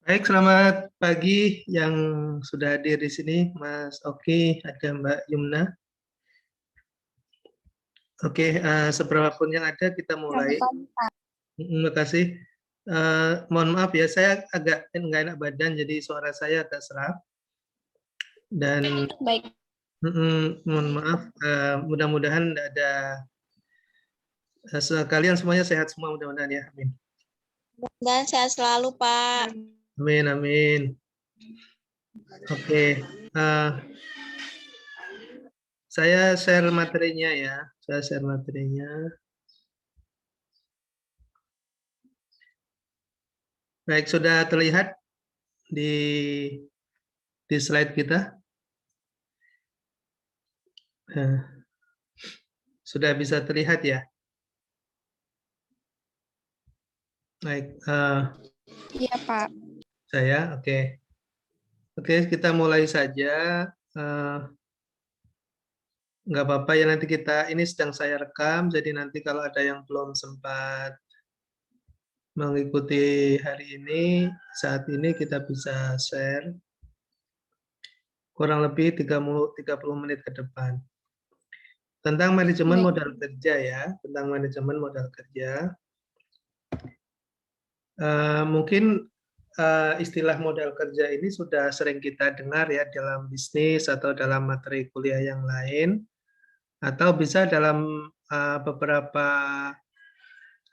Baik, selamat pagi yang sudah hadir di sini, Mas Oki, ada Mbak Yumna. Oke, seberapapun yang ada kita mulai. Terima kasih. Mohon maaf ya, saya agak nggak enak badan, jadi suara saya agak serak. Dan Baik. mohon maaf, mudah-mudahan ada kalian semuanya sehat semua, mudah-mudahan ya. Amin. Dan sehat selalu, Pak. Amin, amin. Oke, saya share materinya ya. Saya share materinya. Baik, sudah terlihat di slide kita. Sudah bisa terlihat ya? Baik, Iya, Pak. saya oke. Oke, kita mulai saja. Nggak apa-apa ya, nanti ini sedang saya rekam, jadi nanti kalau ada yang belum sempat mengikuti hari ini, saat ini kita bisa share kurang lebih 30 menit ke depan. Tentang manajemen modal kerja ya, tentang manajemen modal kerja. Mungkin istilah modal kerja ini sudah sering kita dengar ya dalam bisnis atau dalam materi kuliah yang lain, atau bisa dalam beberapa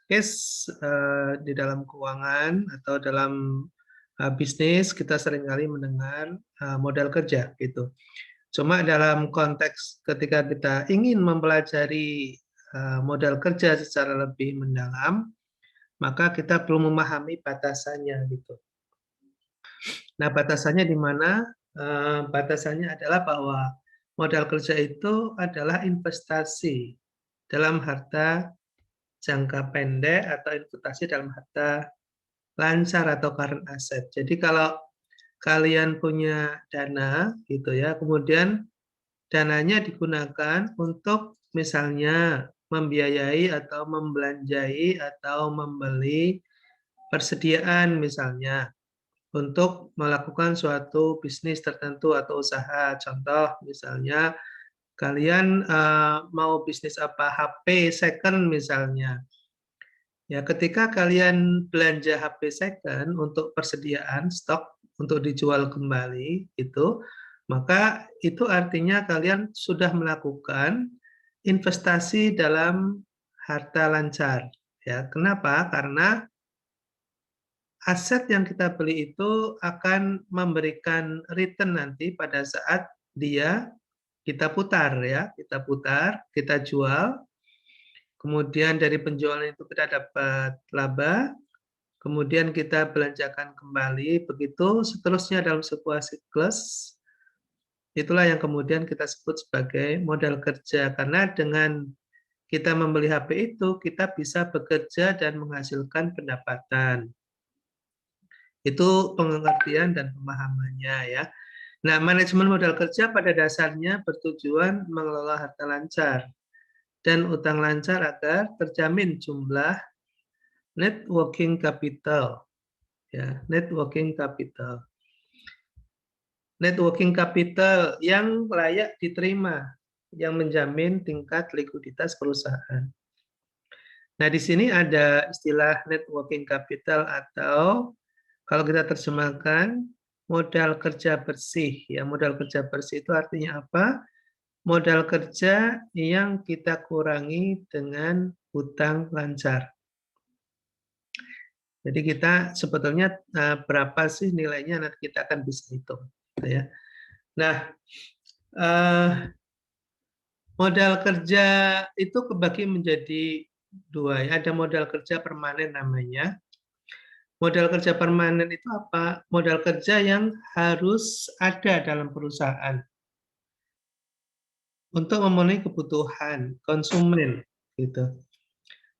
case di dalam keuangan atau dalam bisnis kita seringkali mendengar modal kerja gitu. Cuma dalam konteks ketika kita ingin mempelajari modal kerja secara lebih mendalam, maka kita perlu memahami batasannya gitu. Nah, batasannya di mana? Batasannya adalah bahwa modal kerja itu adalah investasi dalam harta jangka pendek atau investasi dalam harta lancar atau current asset. Jadi kalau kalian punya dana gitu ya, kemudian dananya digunakan untuk misalnya membiayai atau membelanjai atau membeli persediaan misalnya untuk melakukan suatu bisnis tertentu atau usaha. Contoh misalnya kalian mau bisnis apa, HP second misalnya. Ya, ketika kalian belanja HP second untuk persediaan stok untuk dijual kembali itu, maka itu artinya kalian sudah melakukan investasi dalam harta lancar. Ya, kenapa? Karena aset yang kita beli itu akan memberikan return nanti pada saat kita putar ya, kita jual, kemudian dari penjualan itu kita dapat laba, kemudian kita belanjakan kembali, begitu seterusnya dalam sebuah siklus. Itulah yang kemudian kita sebut sebagai modal kerja, karena dengan kita membeli HP itu, kita bisa bekerja dan menghasilkan pendapatan. Itu pengertian dan pemahamannya ya. Nah, manajemen modal kerja pada dasarnya bertujuan mengelola harta lancar dan utang lancar agar terjamin jumlah net working capital. Ya, net working capital. Net working capital yang layak diterima, yang menjamin tingkat likuiditas perusahaan. Nah, di sini ada istilah net working capital atau kalau kita terjemahkan modal kerja bersih. Ya, modal kerja bersih itu artinya apa? Modal kerja yang kita kurangi dengan hutang lancar. Jadi kita sebetulnya berapa sih nilainya nanti kita akan bisa hitung, ya. Nah, modal kerja itu kebagi menjadi dua. Ya. Ada modal kerja permanen namanya. Modal kerja permanen itu apa? Modal kerja yang harus ada dalam perusahaan untuk memenuhi kebutuhan konsumen, gitu.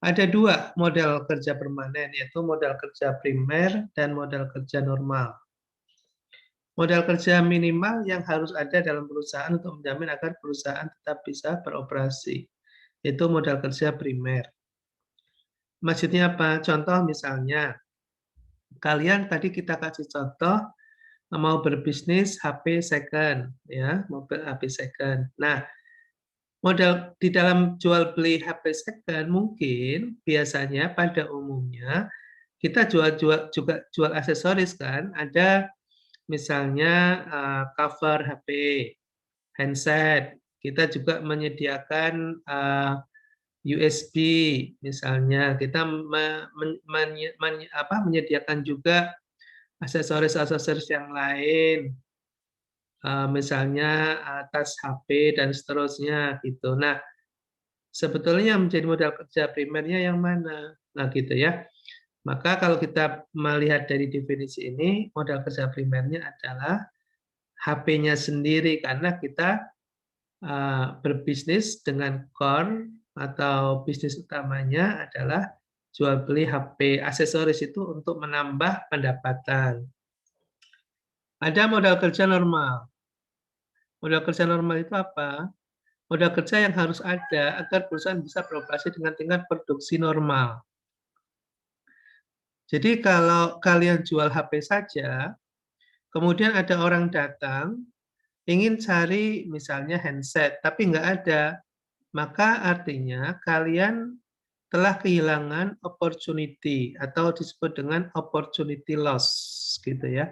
Ada dua modal kerja permanen, yaitu modal kerja primer dan modal kerja normal. Modal kerja minimal yang harus ada dalam perusahaan untuk menjamin agar perusahaan tetap bisa beroperasi, itu modal kerja primer. Maksudnya apa? Contoh misalnya, kalian tadi kita kasih contoh mau berbisnis HP second, ya, mobil HP second. Nah, modal di dalam jual beli HP second mungkin biasanya pada umumnya kita jual-jual juga jual aksesoris kan. Ada misalnya cover HP, handset. Kita juga menyediakan USB misalnya. Kita menyediakan juga aksesoris-aksesoris yang lain. Misalnya tas HP dan seterusnya gitu. Nah, sebetulnya yang menjadi modal kerja primernya yang mana? Nah, gitu ya. Maka kalau kita melihat dari definisi ini, modal kerja primernya adalah HP-nya sendiri karena kita berbisnis dengan core atau bisnis utamanya adalah jual beli HP. Aksesoris itu untuk menambah pendapatan. Ada modal kerja normal. Modal kerja normal itu apa? Modal kerja yang harus ada agar perusahaan bisa beroperasi dengan tingkat produksi normal. Jadi kalau kalian jual HP saja, kemudian ada orang datang, ingin cari misalnya handset, tapi nggak ada, maka artinya kalian telah kehilangan opportunity atau disebut dengan opportunity loss, gitu ya.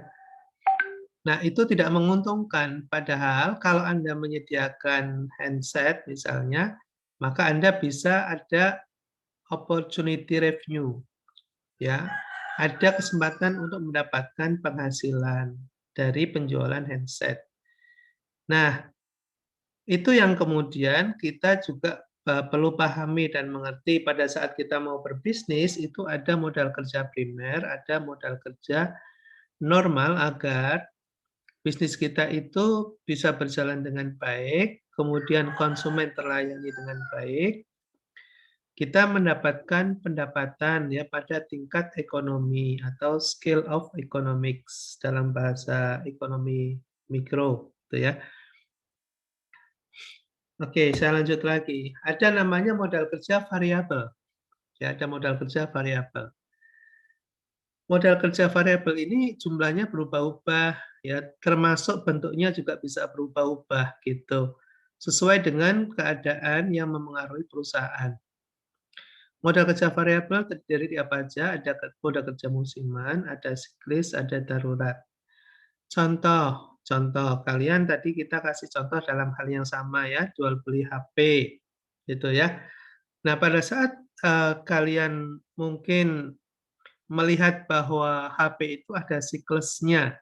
Nah, itu tidak menguntungkan. Padahal kalau Anda menyediakan handset misalnya, maka Anda bisa ada opportunity revenue, ya. Ada kesempatan untuk mendapatkan penghasilan dari penjualan handset. Nah, itu yang kemudian kita juga perlu pahami dan mengerti pada saat kita mau berbisnis, itu ada modal kerja primer, ada modal kerja normal agar bisnis kita itu bisa berjalan dengan baik, kemudian konsumen terlayani dengan baik, kita mendapatkan pendapatan ya pada tingkat ekonomi atau scale of economics dalam bahasa ekonomi mikro, gitu ya. Oke, saya lanjut lagi. Ada namanya modal kerja variabel. Ya, ada modal kerja variabel. Modal kerja variabel ini jumlahnya berubah-ubah, ya, termasuk bentuknya juga bisa berubah-ubah gitu, sesuai dengan keadaan yang memengaruhi perusahaan. Modal kerja variabel terdiri dari apa aja? Ada modal kerja musiman, ada siklis, ada darurat. Contoh kalian tadi kita kasih contoh dalam hal yang sama ya, jual beli HP, gitu ya. Nah, pada saat kalian mungkin melihat bahwa HP itu ada siklusnya,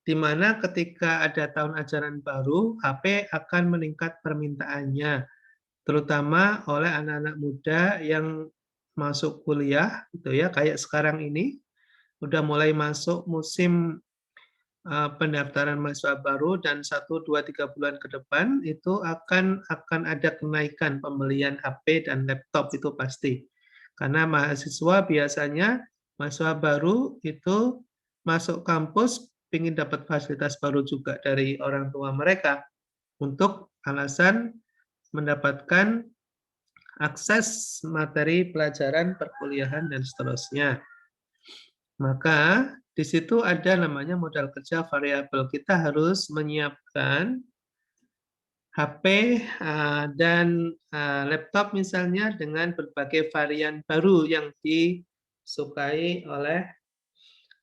di mana ketika ada tahun ajaran baru, HP akan meningkat permintaannya, terutama oleh anak-anak muda yang masuk kuliah, gitu ya, kayak sekarang ini, udah mulai masuk musim pendaftaran mahasiswa baru dan 1, 2, 3 bulan ke depan itu akan ada kenaikan pembelian HP dan laptop itu pasti. Karena mahasiswa biasanya mahasiswa baru itu masuk kampus ingin dapat fasilitas baru juga dari orang tua mereka untuk alasan mendapatkan akses materi pelajaran perkuliahan dan seterusnya. Maka di situ ada namanya modal kerja variabel. Kita harus menyiapkan HP dan laptop misalnya dengan berbagai varian baru yang disukai oleh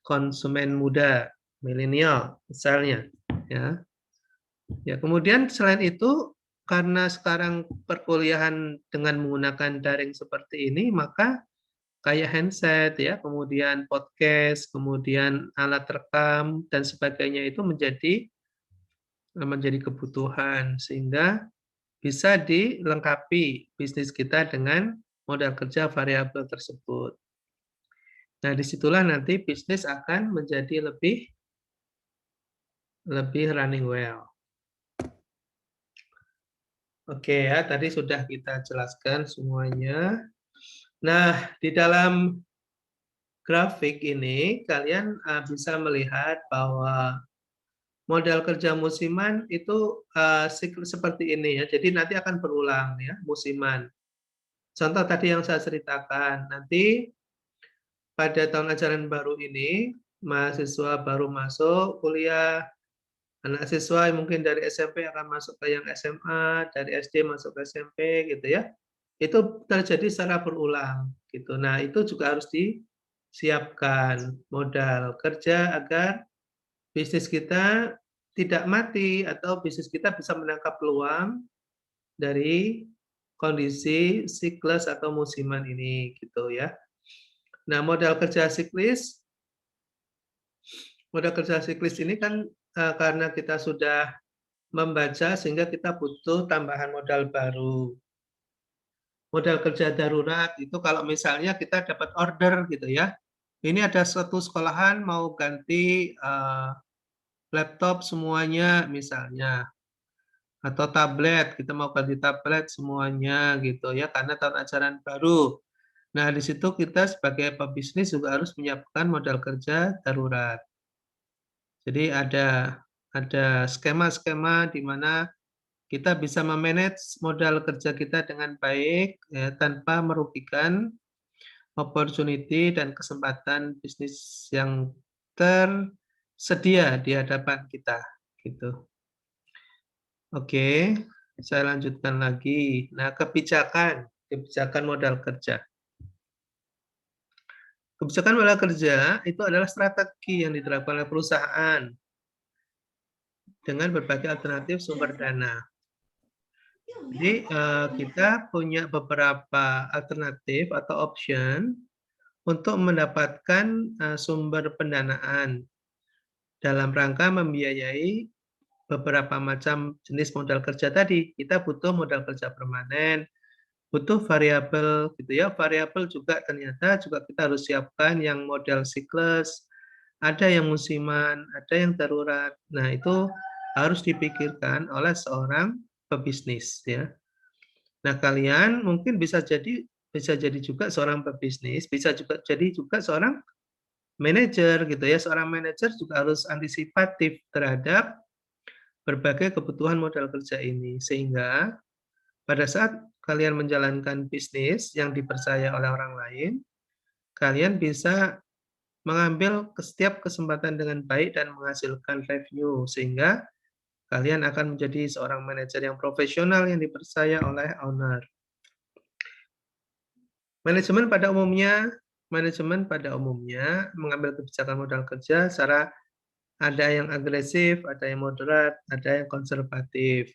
konsumen muda, milenial misalnya. Ya. Ya, kemudian selain itu karena sekarang perkuliahan dengan menggunakan daring seperti ini, maka kayak handset ya, kemudian podcast, kemudian alat rekam dan sebagainya itu menjadi kebutuhan sehingga bisa dilengkapi bisnis kita dengan modal kerja variabel tersebut. Nah, disitulah nanti bisnis akan menjadi lebih running well. Oke ya, tadi sudah kita jelaskan semuanya. Nah, di dalam grafik ini kalian bisa melihat bahwa modal kerja musiman itu seperti ini ya. Jadi nanti akan berulang ya, musiman. Contoh tadi yang saya ceritakan, nanti pada tahun ajaran baru ini, mahasiswa baru masuk kuliah, anak siswa yang mungkin dari SMP akan masuk ke yang SMA, dari SD masuk ke SMP gitu ya. Itu terjadi secara berulang gitu. Nah, itu juga harus disiapkan modal kerja agar bisnis kita tidak mati atau bisnis kita bisa menangkap peluang dari kondisi siklus atau musiman ini gitu ya. Nah, modal kerja siklis ini kan karena kita sudah membaca sehingga kita butuh tambahan modal baru. Modal kerja darurat itu kalau misalnya kita dapat order gitu ya. Ini ada suatu sekolahan mau ganti laptop semuanya misalnya atau tablet, kita mau ganti tablet semuanya gitu ya karena tahun ajaran baru. Nah, di situ kita sebagai pebisnis juga harus menyiapkan modal kerja darurat. Jadi ada skema-skema di mana kita bisa memanage modal kerja kita dengan baik ya, tanpa merugikan opportunity dan kesempatan bisnis yang tersedia di hadapan kita gitu. Oke, saya lanjutkan lagi. Nah, kebijakan modal kerja. Kebijakan modal kerja itu adalah strategi yang diterapkan oleh perusahaan dengan berbagai alternatif sumber dana. Jadi kita punya beberapa alternatif atau option untuk mendapatkan sumber pendanaan dalam rangka membiayai beberapa macam jenis modal kerja tadi. Kita butuh modal kerja permanen, butuh variabel gitu ya. Variabel juga ternyata juga kita harus siapkan yang modal siklus, ada yang musiman, ada yang darurat. Nah, itu harus dipikirkan oleh seorang pebisnis ya. Nah, kalian mungkin bisa jadi juga seorang pebisnis, bisa juga jadi juga seorang manajer gitu ya. Seorang manajer juga harus antisipatif terhadap berbagai kebutuhan modal kerja ini sehingga pada saat kalian menjalankan bisnis yang dipercaya oleh orang lain, kalian bisa mengambil setiap kesempatan dengan baik dan menghasilkan revenue sehingga kalian akan menjadi seorang manajer yang profesional yang dipercaya oleh owner. Manajemen pada umumnya mengambil kebijakan modal kerja secara ada yang agresif, ada yang moderat, ada yang konservatif.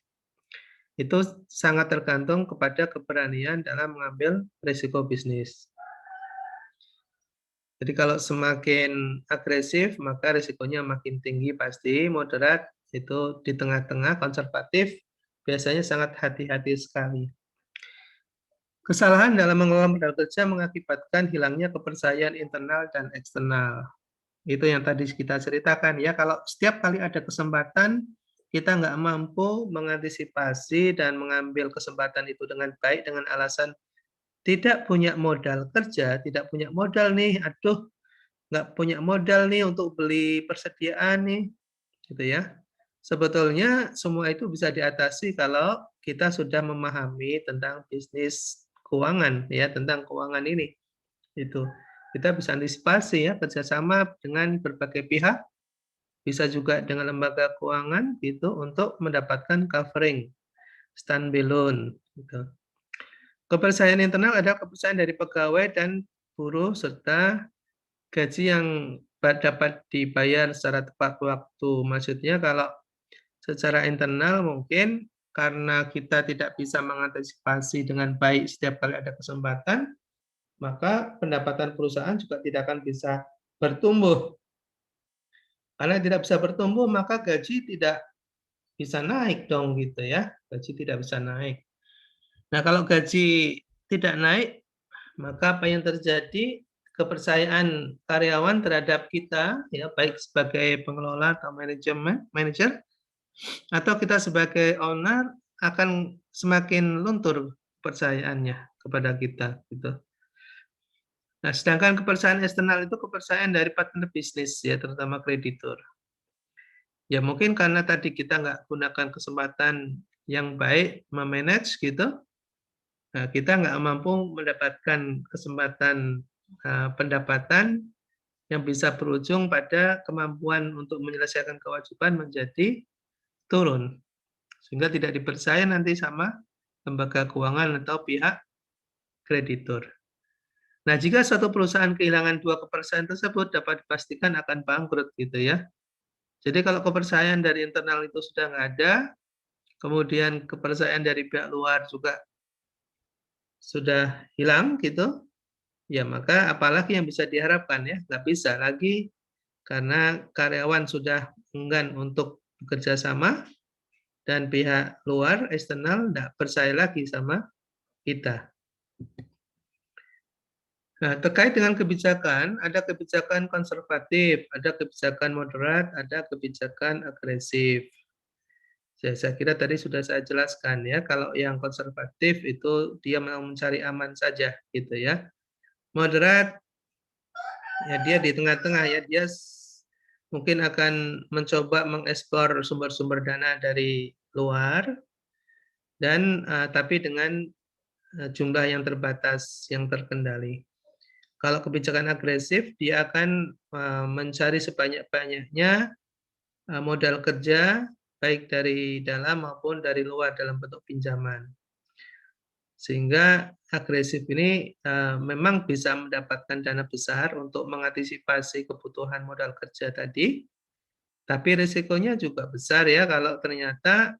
Itu sangat tergantung kepada keberanian dalam mengambil risiko bisnis. Jadi kalau semakin agresif, maka risikonya makin tinggi pasti. Moderat itu di tengah-tengah, konservatif biasanya sangat hati-hati sekali. Kesalahan dalam mengelola modal kerja mengakibatkan hilangnya kepercayaan internal dan eksternal. Itu yang tadi kita ceritakan ya, kalau setiap kali ada kesempatan, kita nggak mampu mengantisipasi dan mengambil kesempatan itu dengan baik dengan alasan tidak punya modal kerja, tidak punya modal nih, aduh nggak punya modal nih untuk beli persediaan nih, gitu ya. Sebetulnya semua itu bisa diatasi kalau kita sudah memahami tentang bisnis keuangan ya, tentang keuangan ini. Itu kita bisa antisipasi ya, kerjasama dengan berbagai pihak, bisa juga dengan lembaga keuangan gitu untuk mendapatkan covering standby loan gitu. Kepercayaan internal adalah kepercayaan dari pegawai dan buruh serta gaji yang dapat dibayar secara tepat waktu. Maksudnya kalau secara internal mungkin karena kita tidak bisa mengantisipasi dengan baik setiap kali ada kesempatan, maka pendapatan perusahaan juga tidak akan bisa bertumbuh. Karena tidak bisa bertumbuh, maka gaji tidak bisa naik dong gitu ya. Gaji tidak bisa naik. Nah, kalau gaji tidak naik, maka apa yang terjadi? Kepercayaan karyawan terhadap kita ya, baik sebagai pengelola atau manajer atau kita sebagai owner akan semakin luntur kepercayaannya kepada kita gitu. Nah, sedangkan kepercayaan eksternal itu kepercayaan dari partner bisnis ya, terutama kreditur. Ya mungkin karena tadi kita nggak gunakan kesempatan yang baik memanage gitu, nah, kita nggak mampu mendapatkan kesempatan pendapatan yang bisa berujung pada kemampuan untuk menyelesaikan kewajiban menjadi turun. Sehingga tidak dipercaya nanti sama lembaga keuangan atau pihak kreditur. Nah, jika suatu perusahaan kehilangan 2 kepercayaan tersebut dapat dipastikan akan bangkrut gitu ya. Jadi kalau kepercayaan dari internal itu sudah nggak ada, kemudian kepercayaan dari pihak luar juga sudah hilang gitu, ya maka apalagi yang bisa diharapkan ya, nggak bisa lagi karena karyawan sudah enggan untuk bekerja sama dan pihak luar eksternal nggak percaya lagi sama kita. Nah, terkait dengan kebijakan, ada kebijakan konservatif, ada kebijakan moderat, ada kebijakan agresif. Saya kira tadi sudah saya jelaskan ya, kalau yang konservatif itu dia mau mencari aman saja gitu ya. Moderat ya dia di tengah-tengah ya, dia mungkin akan mencoba mengeksplor sumber-sumber dana dari luar dan tapi dengan jumlah yang terbatas, yang terkendali. Kalau kebijakan agresif, dia akan mencari sebanyak-banyaknya modal kerja, baik dari dalam maupun dari luar dalam bentuk pinjaman. Sehingga agresif ini memang bisa mendapatkan dana besar untuk mengantisipasi kebutuhan modal kerja tadi, tapi risikonya juga besar ya kalau ternyata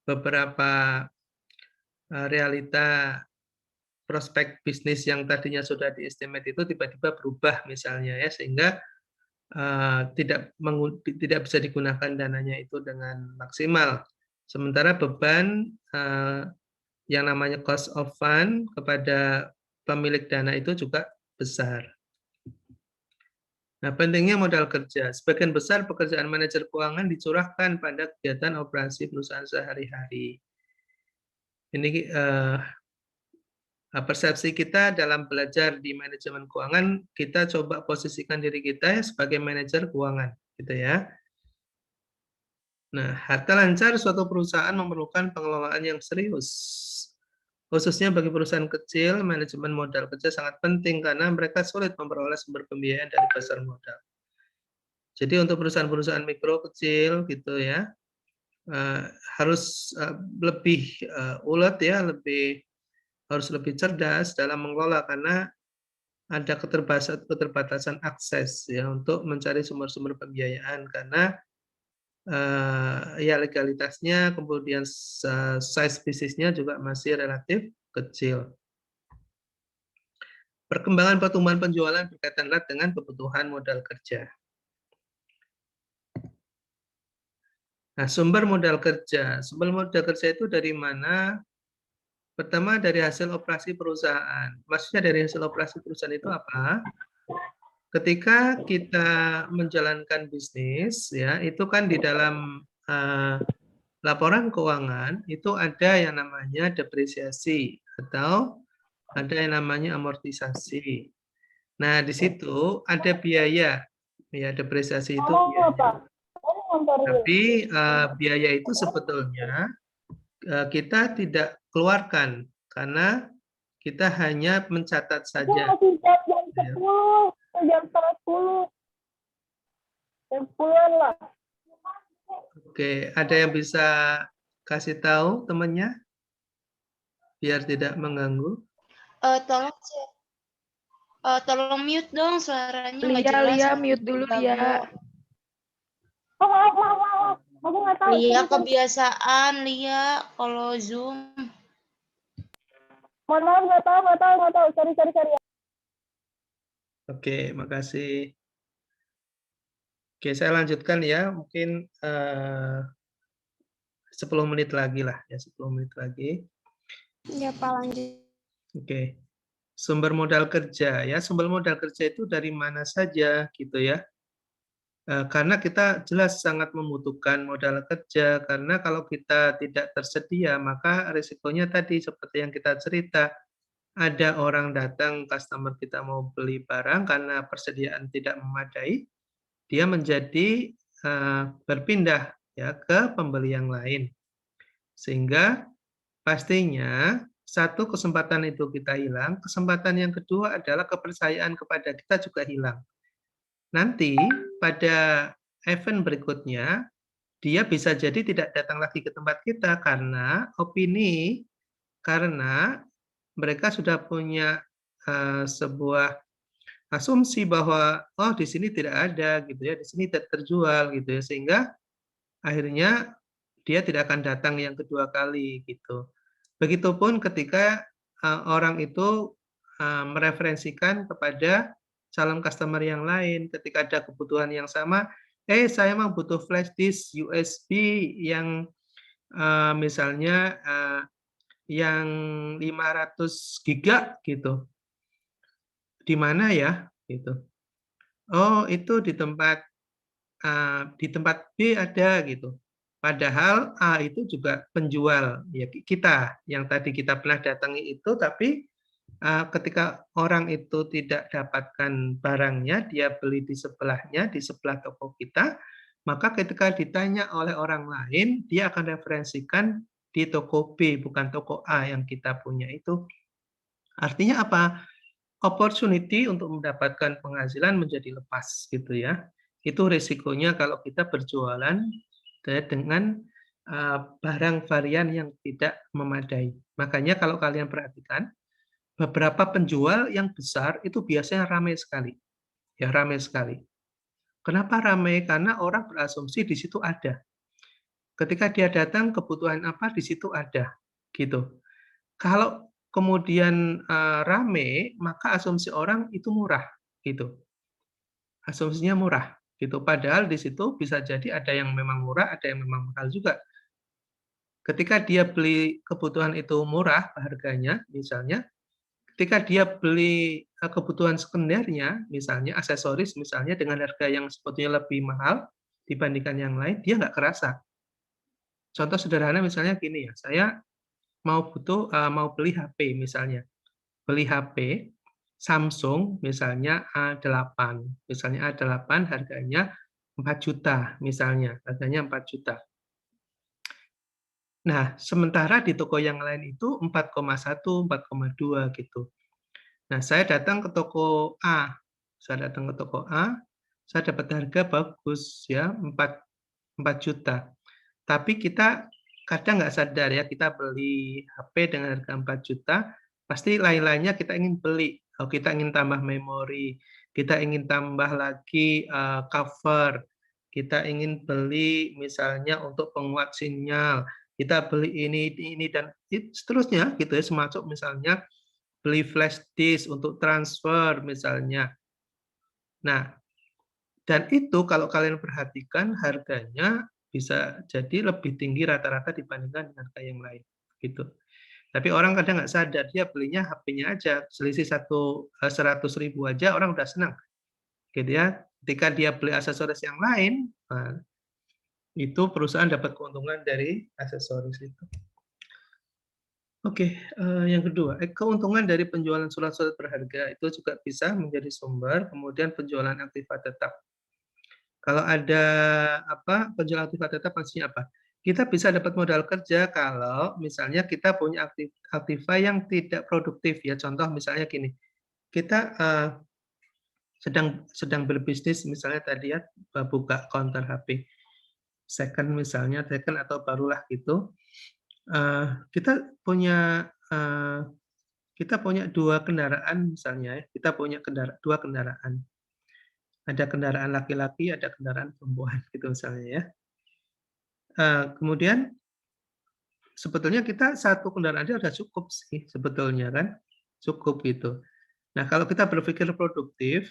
beberapa realita prospek bisnis yang tadinya sudah di-estimate itu tiba-tiba berubah misalnya ya, sehingga tidak bisa digunakan dananya itu dengan maksimal. Sementara beban yang namanya cost of fund kepada pemilik dana itu juga besar. Nah, pentingnya modal kerja. Sebagian besar pekerjaan manajer keuangan dicurahkan pada kegiatan operasi perusahaan sehari-hari. Ini persepsi kita dalam belajar di manajemen keuangan, kita coba posisikan diri kita sebagai manajer keuangan, gitu ya. Nah, harta lancar suatu perusahaan memerlukan pengelolaan yang serius. Khususnya bagi perusahaan kecil, manajemen modal kerja sangat penting karena mereka sulit memperoleh sumber pembiayaan dari pasar modal. Jadi untuk perusahaan-perusahaan mikro kecil gitu ya, harus lebih ulet ya, harus lebih cerdas dalam mengelola karena ada keterbatasan akses ya untuk mencari sumber-sumber pembiayaan karena ya legalitasnya, kemudian size bisnisnya juga masih relatif kecil. Perkembangan pertumbuhan penjualan berkaitan erat dengan kebutuhan modal kerja. Nah, sumber modal kerja. Sumber modal kerja itu dari mana? Pertama dari hasil operasi perusahaan. Maksudnya dari hasil operasi perusahaan itu apa? Ketika kita menjalankan bisnis, ya itu kan di dalam laporan keuangan itu ada yang namanya depresiasi atau ada yang namanya amortisasi. Nah, di situ ada biaya, ya depresiasi itu biaya. Tapi biaya itu sebetulnya kita tidak keluarkan karena kita hanya mencatat saja. Jam 10, jam 10. Jam 10-an lah. Oke, ada yang bisa kasih tahu temannya biar tidak mengganggu? Tolong mute dong suaranya nggak Lia, jelas. Lia, mute dulu Lia. Oh, maaf. Aku nggak tahu. Lia kebiasaan Lia kalau Zoom. Mohon maaf, nggak tahu. Sorry. Oke, makasih. Oke, saya lanjutkan ya. Mungkin 10 menit lagi lah, ya 10 menit lagi. Ya Pak, lanjut. Oke. Sumber modal kerja ya. Sumber modal kerja itu dari mana saja gitu ya. Karena kita jelas sangat membutuhkan modal kerja karena kalau kita tidak tersedia maka risikonya tadi seperti yang kita cerita, ada orang datang, customer kita mau beli barang karena persediaan tidak memadai, dia menjadi berpindah ya ke pembeli yang lain. Sehingga pastinya satu, kesempatan itu kita hilang. Kesempatan yang kedua adalah kepercayaan kepada kita juga hilang. Nanti pada event berikutnya, dia bisa jadi tidak datang lagi ke tempat kita karena karena mereka sudah punya sebuah asumsi bahwa oh di sini tidak ada gitu ya, di sini tidak terjual gitu ya, sehingga akhirnya dia tidak akan datang yang kedua kali gitu. Begitupun ketika orang itu mereferensikan kepada calon customer yang lain ketika ada kebutuhan yang sama, saya mau butuh flash disk USB yang misalnya yang 500 giga gitu. Di mana ya? Gitu. Oh, itu di tempat B ada gitu. Padahal A itu juga penjual ya kita yang tadi kita pernah datangi itu, tapi ketika orang itu tidak dapatkan barangnya, dia beli di sebelahnya, di sebelah toko kita, maka ketika ditanya oleh orang lain, dia akan referensikan di toko B, bukan toko A yang kita punya itu. Artinya apa? Opportunity untuk mendapatkan penghasilan menjadi lepas gitu ya. Itu risikonya kalau kita berjualan dengan barang varian yang tidak memadai. Makanya kalau kalian perhatikan, beberapa penjual yang besar itu biasanya ramai sekali. Ya, ramai sekali. Kenapa ramai? Karena orang berasumsi di situ ada. Ketika dia datang, kebutuhan apa di situ ada. Gitu. Kalau kemudian rame, maka asumsi orang itu murah, gitu. Asumsinya murah, gitu. Padahal di situ bisa jadi ada yang memang murah, ada yang memang mahal juga. Ketika dia beli kebutuhan itu murah harganya, misalnya, ketika dia beli kebutuhan sekundernya, misalnya aksesoris, misalnya dengan harga yang sebetulnya lebih mahal dibandingkan yang lain, dia nggak kerasa. Contoh sederhana misalnya gini ya, saya mau beli HP misalnya. Beli HP Samsung misalnya A8. Misalnya A8 harganya 4 juta misalnya, harganya 4 juta. Nah, sementara di toko yang lain itu 4,1, 4,2 gitu. Nah, saya datang ke toko A. Saya datang ke toko A, saya dapat harga bagus ya, 4 juta. Tapi kita kadang nggak sadar ya, kita beli HP dengan harga 4 juta, pasti lain-lainnya kita ingin beli. Oh, kita ingin tambah memori, kita ingin tambah lagi cover, kita ingin beli misalnya untuk penguat sinyal, kita beli ini dan seterusnya gitu ya, semacam misalnya beli flash disk untuk transfer misalnya. Nah, dan itu kalau kalian perhatikan harganya bisa jadi lebih tinggi rata-rata dibandingkan dengan harga yang lain, gitu. Tapi orang kadang nggak sadar, dia belinya HP-nya aja, selisih 100.000 aja orang udah senang, gitu ya. Ketika dia beli aksesoris yang lain, nah, itu perusahaan dapat keuntungan dari aksesoris itu. Oke, yang kedua, keuntungan dari penjualan surat-surat berharga itu juga bisa menjadi sumber, kemudian penjualan aktiva tetap. Kalau ada penjualan aktiva tetap maksudnya apa? Kita bisa dapat modal kerja kalau misalnya kita punya aktiva yang tidak produktif ya. Contoh misalnya gini, kita sedang berbisnis misalnya tadi ya, buka counter HP second misalnya, second atau barulah gitu. Kita punya dua kendaraan misalnya ya, kita punya dua kendaraan. Ada kendaraan laki-laki, ada kendaraan perempuan gitu misalnya ya. Kemudian sebetulnya kita satu kendaraan aja udah cukup sih sebetulnya kan, cukup gitu. Nah kalau kita berpikir produktif,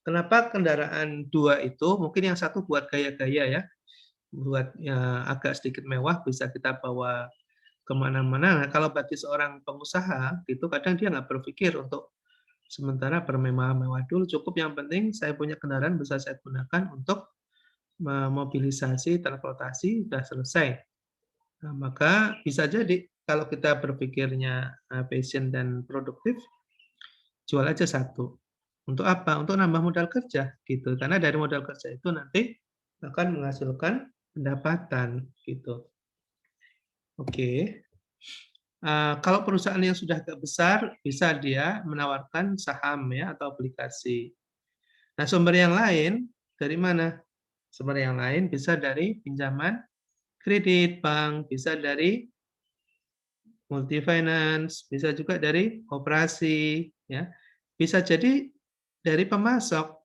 kenapa kendaraan dua itu mungkin yang satu buat gaya-gaya ya, buat agak sedikit mewah bisa kita bawa kemana-mana. Nah, kalau bagi seorang pengusaha gitu kadang dia nggak berpikir untuk sementara bermewah-mewah dulu, cukup yang penting saya punya kendaraan bisa saya gunakan untuk memobilisasi, transportasi, sudah selesai. Nah, maka bisa jadi kalau kita berpikirnya passion dan produktif, jual aja satu. Untuk apa? Untuk nambah modal kerja, gitu. Karena dari modal kerja itu nanti akan menghasilkan pendapatan, gitu. Oke. Kalau perusahaan yang sudah agak besar, bisa dia menawarkan saham ya atau aplikasi. Nah, sumber yang lain dari mana? Sumber yang lain bisa dari pinjaman kredit bank, bisa dari multi finance, bisa juga dari koperasi, ya. Bisa jadi dari pemasok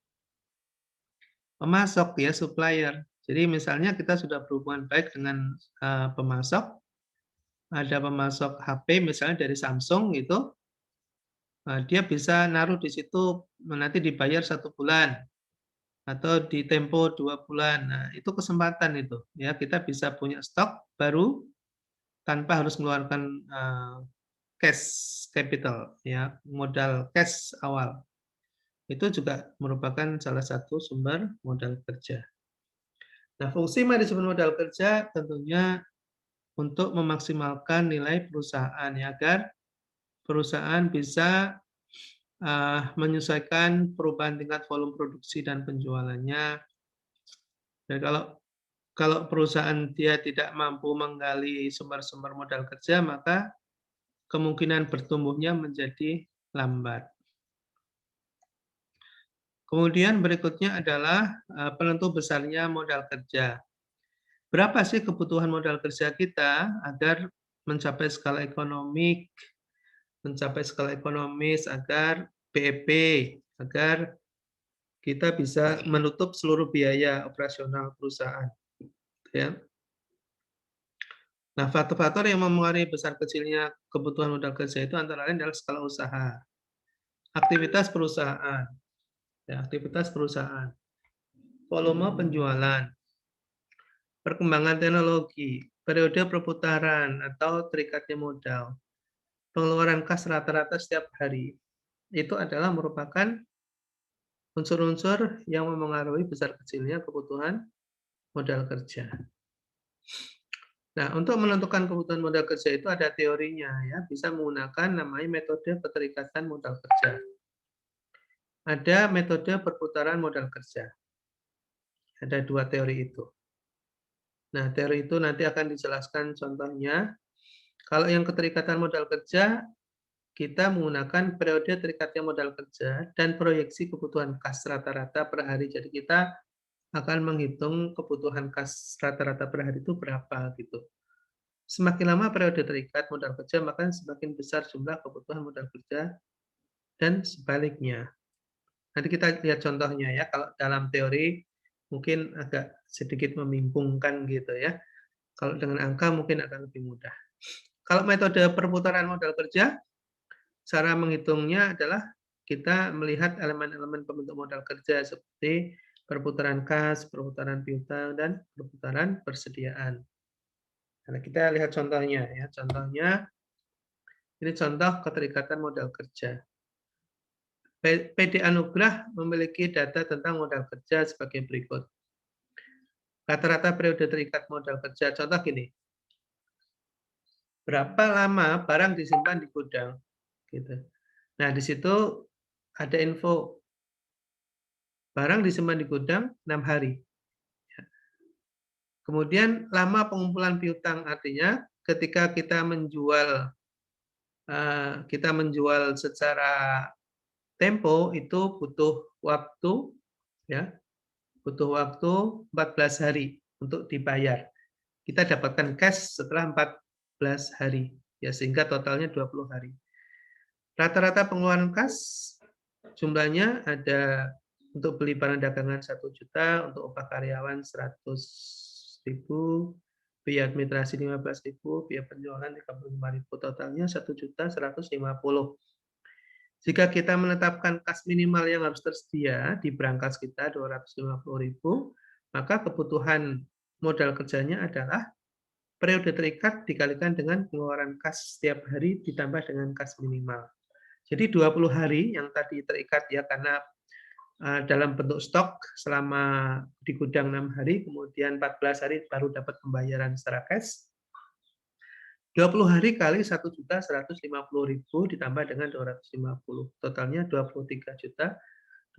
ya, supplier. Jadi misalnya kita sudah berhubungan baik dengan pemasok, ada pemasok HP misalnya dari Samsung itu, dia bisa naruh di situ nanti dibayar 1 bulan atau di tempo 2 bulan. Nah, itu kesempatan itu ya, kita bisa punya stok baru tanpa harus mengeluarkan cash capital ya, modal cash awal. Itu juga merupakan salah satu sumber modal kerja. Nah, fungsi manajemen modal kerja tentunya untuk memaksimalkan nilai perusahaan ya, agar perusahaan bisa menyesuaikan perubahan tingkat volume produksi dan penjualannya. Dan kalau perusahaan dia tidak mampu menggali sumber-sumber modal kerja, maka kemungkinan bertumbuhnya menjadi lambat. Kemudian berikutnya adalah penentu besarnya modal kerja. Berapa sih kebutuhan modal kerja kita agar mencapai skala ekonomis, agar BEP, agar kita bisa menutup seluruh biaya operasional perusahaan. Ya. Nah, faktor-faktor yang mempengaruhi besar kecilnya kebutuhan modal kerja itu antara lain adalah skala usaha, aktivitas perusahaan, volume penjualan, perkembangan teknologi, periode perputaran atau terikatnya modal, pengeluaran kas rata-rata setiap hari. Itu adalah merupakan unsur-unsur yang mempengaruhi besar kecilnya kebutuhan modal kerja. Nah, untuk menentukan kebutuhan modal kerja itu ada teorinya ya, bisa menggunakan namanya metode keterikatan modal kerja. Ada metode perputaran modal kerja. Ada 2 teori itu. Nah, teori itu nanti akan dijelaskan contohnya. Kalau yang keterikatan modal kerja, kita menggunakan periode terikatnya modal kerja dan proyeksi kebutuhan kas rata-rata per hari. Jadi kita akan menghitung kebutuhan kas rata-rata per hari itu berapa gitu. Semakin lama periode terikat modal kerja, maka semakin besar jumlah kebutuhan modal kerja dan sebaliknya. Nanti kita lihat contohnya ya, kalau dalam teori mungkin agak sedikit membingungkan gitu ya. Kalau dengan angka mungkin akan lebih mudah. Kalau metode perputaran modal kerja, cara menghitungnya adalah kita melihat elemen-elemen pembentuk modal kerja seperti perputaran kas, perputaran piutang, dan perputaran persediaan. Nah, kita lihat contohnya ya. Contohnya ini contoh keterikatan modal kerja. PD Anugrah memiliki data tentang modal kerja sebagai berikut. Rata-rata periode terikat modal kerja. Contoh gini. Berapa lama barang disimpan di gudang? Gitu. Nah, di situ ada info. Barang disimpan di gudang 6 hari. Kemudian lama pengumpulan piutang, artinya ketika kita menjual secara tempo itu butuh waktu ya, butuh waktu 14 hari untuk dibayar. Kita dapatkan cash setelah 14 hari ya, sehingga totalnya 20 hari. Rata-rata pengeluaran kas jumlahnya ada untuk beli barang dagangan 1 juta, untuk upah karyawan 100.000, biaya administrasi 15.000, biaya penjualan 35.000, totalnya 1.150.000. Jika kita menetapkan kas minimal yang harus tersedia di brankas kita 250.000, maka kebutuhan modal kerjanya adalah periode terikat dikalikan dengan pengeluaran kas setiap hari ditambah dengan kas minimal. Jadi 20 hari yang tadi terikat ya, karena dalam bentuk stok selama di gudang 6 hari, kemudian 14 hari baru dapat pembayaran secara cash. 20 hari kali 1.150.000 ditambah dengan 250. Totalnya 23.250.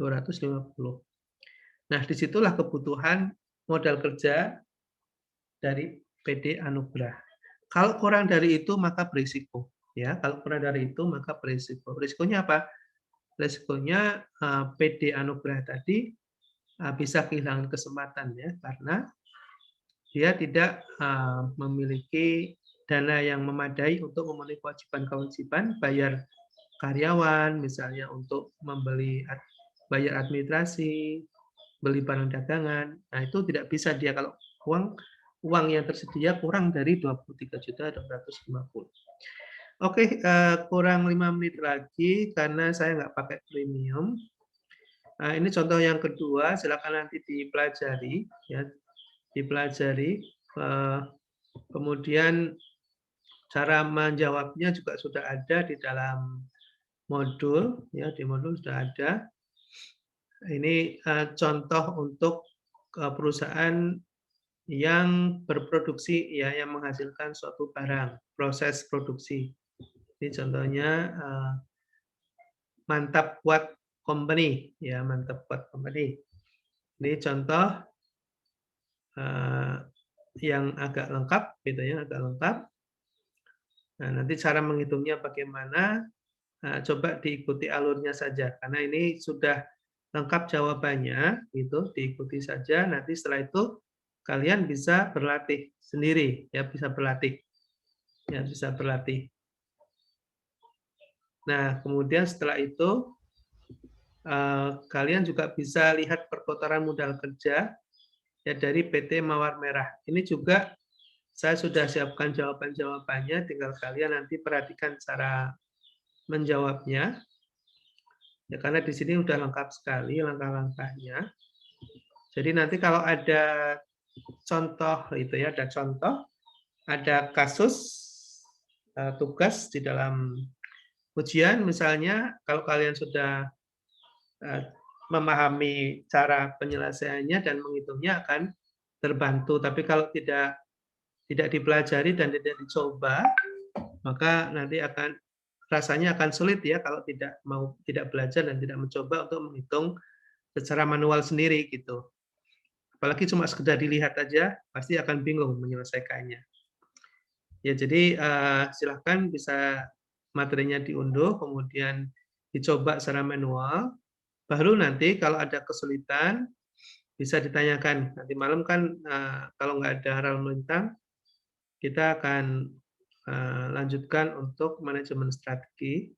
Nah, disitulah kebutuhan modal kerja dari PD Anugrah. Kalau kurang dari itu maka berisiko, ya. Kalau kurang dari itu maka berisiko. Risikonya apa? Risikonya PD anugerah tadi bisa kehilangan kesempatan ya, karena dia tidak memiliki dana yang memadai untuk memenuhi kewajiban-kewajiban bayar karyawan, misalnya untuk bayar administrasi, beli barang dagangan. Nah, itu tidak bisa dia kalau uang yang tersedia kurang dari 23.250.000. Oke, kurang 5 menit lagi karena saya nggak pakai premium. Nah, ini contoh yang kedua, silakan nanti dipelajari, ya, dipelajari. Kemudian cara menjawabnya juga sudah ada di dalam modul, ya, di modul sudah ada. Ini contoh untuk perusahaan yang berproduksi, ya, yang menghasilkan suatu barang, proses produksi. Ini contohnya Mantap Kuat Company, ya, Mantap Kuat Company. Ini contoh yang agak lengkap, gitu ya, agak lengkap. Nah, nanti cara menghitungnya bagaimana? Coba diikuti alurnya saja, karena ini sudah lengkap jawabannya, gitu, diikuti saja. Nanti setelah itu kalian bisa berlatih sendiri, ya, bisa berlatih, ya, bisa berlatih. Nah, kemudian setelah itu kalian juga bisa lihat perputaran modal kerja, ya, dari PT Mawar Merah. Ini juga saya sudah siapkan jawaban-jawabannya, tinggal kalian nanti perhatikan cara menjawabnya. Ya, karena di sini udah lengkap sekali langkah-langkahnya. Jadi nanti kalau ada contoh itu ya, ada contoh, ada kasus tugas di dalam ujian misalnya, kalau kalian sudah memahami cara penyelesaiannya dan menghitungnya akan terbantu. Tapi kalau tidak dipelajari dan tidak dicoba, maka nanti rasanya akan sulit ya kalau tidak belajar dan tidak mencoba untuk menghitung secara manual sendiri gitu. Apalagi cuma sekedar dilihat aja, pasti akan bingung menyelesaikannya. Ya, jadi silahkan bisa materinya diunduh, kemudian dicoba secara manual. Baru nanti kalau ada kesulitan bisa ditanyakan. Nanti malam kan kalau nggak ada hal melintang, kita akan lanjutkan untuk manajemen strategi.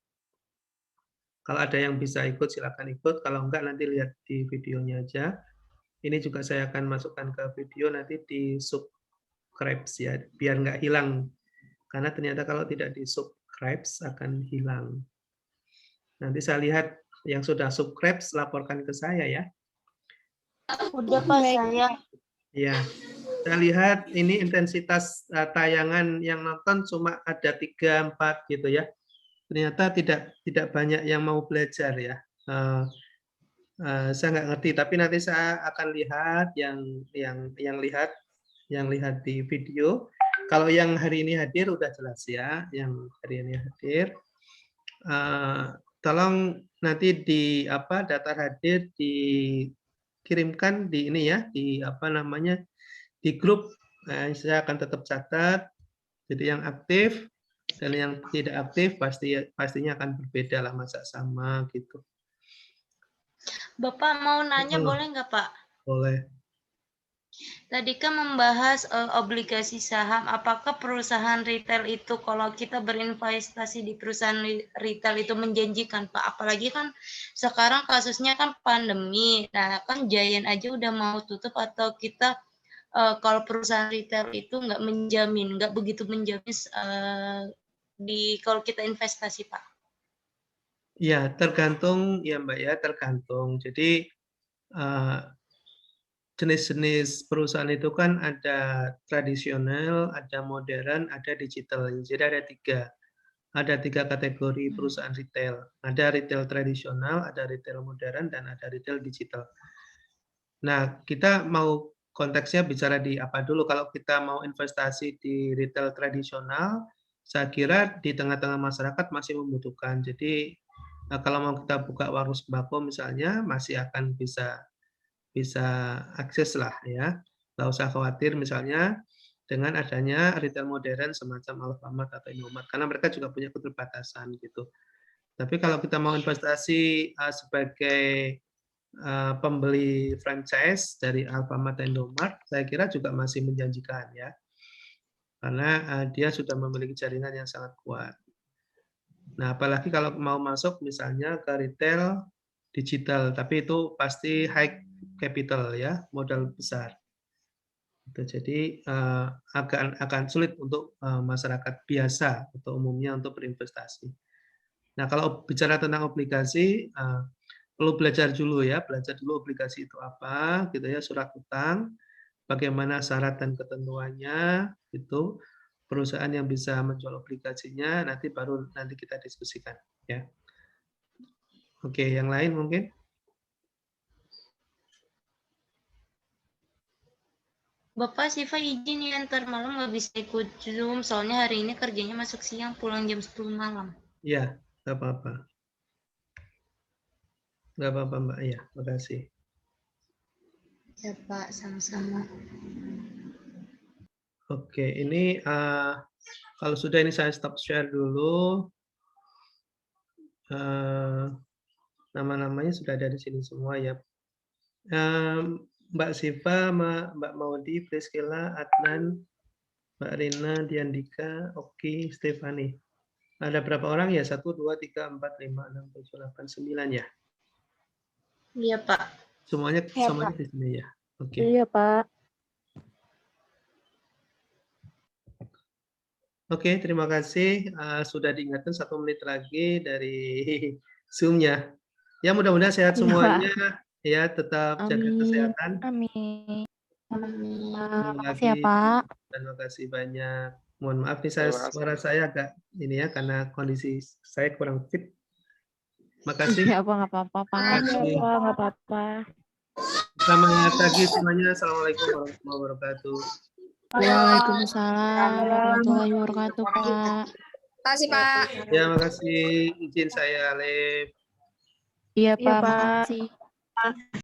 Kalau ada yang bisa ikut, silakan ikut. Kalau enggak, nanti lihat di videonya aja. Ini juga saya akan masukkan ke video, nanti di subscribe ya, biar nggak hilang. Karena ternyata kalau tidak di subscribe akan hilang. Nanti saya lihat yang sudah subscribe, laporkan ke saya ya. Udah Pak saya. Ya, saya lihat ini intensitas tayangan yang nonton cuma ada 3-4 gitu ya. Ternyata tidak banyak yang mau belajar ya. Saya nggak ngerti, tapi nanti saya akan lihat yang lihat di video. Kalau yang hari ini hadir udah jelas ya, yang hari ini hadir. Tolong nanti di daftar hadir dikirimkan di ini ya, di di grup. Nah, saya akan tetap catat. Jadi yang aktif dan yang tidak aktif pastinya akan berbeda lah, masa sama gitu. Bapak mau nanya boleh nggak Pak? Boleh. Tadi kan membahas obligasi saham. Apakah perusahaan retail itu kalau kita berinvestasi di perusahaan retail itu menjanjikan Pak? Apalagi kan sekarang kasusnya kan pandemi. Nah kan Giant aja udah mau tutup, atau kita kalau perusahaan retail itu nggak begitu menjamin kalau kita investasi Pak. Ya, tergantung ya Mbak ya, tergantung. Jadi jenis-jenis perusahaan itu kan ada tradisional, ada modern, ada digital. Jadi ada tiga kategori perusahaan retail. Ada retail tradisional, ada retail modern, dan ada retail digital. Nah, kita mau konteksnya bicara di apa dulu? Kalau kita mau investasi di retail tradisional, saya kira di tengah-tengah masyarakat masih membutuhkan. Jadi kalau mau kita buka warung sembako misalnya, masih akan bisa akses lah ya. Nggak usah khawatir misalnya dengan adanya retail modern semacam Alfamart atau Indomart, karena mereka juga punya keterbatasan gitu. Tapi kalau kita mau investasi sebagai pembeli franchise dari Alfamart dan Indomart, saya kira juga masih menjanjikan ya, karena dia sudah memiliki jaringan yang sangat kuat. Nah, apalagi kalau mau masuk misalnya ke retail digital, tapi itu pasti high capital ya, modal besar. Jadi akan sulit untuk masyarakat biasa atau umumnya untuk berinvestasi. Nah, kalau bicara tentang obligasi, perlu belajar dulu ya, belajar dulu obligasi itu apa, gitu ya, surat utang, bagaimana syarat dan ketentuannya, itu perusahaan yang bisa menjual obligasinya, nanti baru nanti kita diskusikan ya. Oke, yang lain mungkin? Bapak Siva izin ya, ntar malam nggak bisa ikut Zoom, soalnya hari ini kerjanya masuk siang, pulang jam 10 malam. Iya, nggak apa-apa. Nggak apa-apa Mbak, ya, makasih. Ya Pak, sama-sama. Oke, ini kalau sudah ini saya stop share dulu. Nama-namanya sudah ada di sini semua ya. Mbak Siva, Mbak Maudi, Priscilla, Adnan, Mbak Rina, Diandika, Oki, Stefani. Ada berapa orang ya? 1, 2, 3, 4, 5, 6, 7, 8, 9 ya? Iya Pak. Semuanya Ya, semuanya Pak. di sini ya. Oke. Iya, Pak. Oke, terima kasih. Sudah diingatkan 1 menit lagi dari Zoom-nya. Ya, mudah-mudahan sehat Iya, semuanya. Ya, tetap jaga Amin. kesehatan. Amin. Amin. Makasih ya, Pak. Terima kasih banyak. Mohon maaf nih suara saya agak ini ya, karena kondisi saya kurang fit. Makasih. Iya, Pak, nggak apa-apa, Pak. Makasih. Pak, nggak apa-apa. Selamat pagi semuanya. Assalamualaikum warahmatullahi wabarakatuh. Waalaikumsalam warahmatullahi wabarakatuh, Pak. Makasih, Pak. Ya, makasih. Izin saya, Alif. Iya, Pak. Makasih.